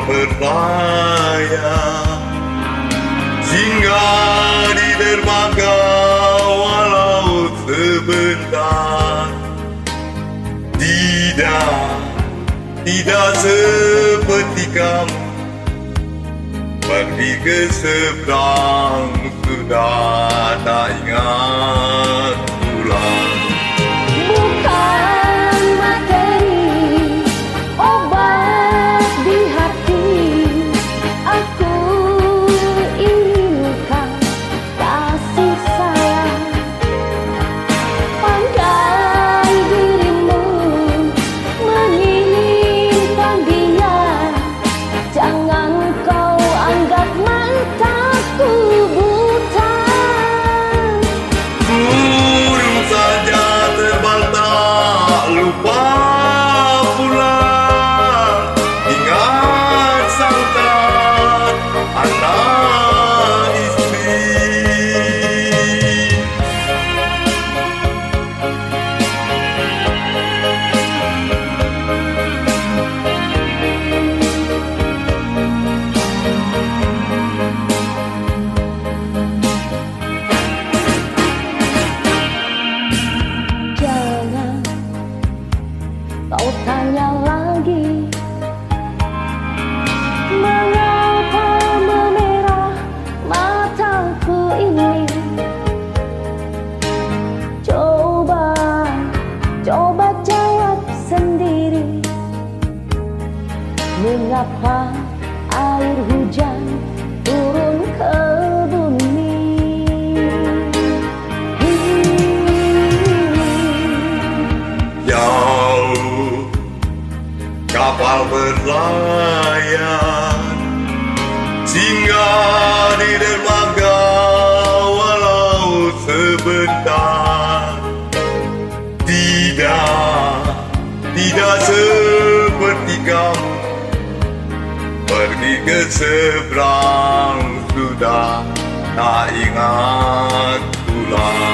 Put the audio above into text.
berlayar, singgah di dermaga walau sebentar. Tidak seperti kamu pergi ke seberang, sudah tak ingat pulang. Bukan materi, obat di hati. Aku inginkan kasih sayang. Pandai dirimu menginginkan dia. Jangan kau anggap mataku buta. Burung saja terbang tak lupa pulang. Ingat sangkan anak istri. Jangan kau tanya lagi, mengapa memerah mataku ini. Coba jawab sendiri, mengapa air hujan turun ke bumi. Jauh kapal berlayar, singgah di dermaga walau sebentar. Tidak seperti kamu pergi ke seberang, sudah tak ingat pulang.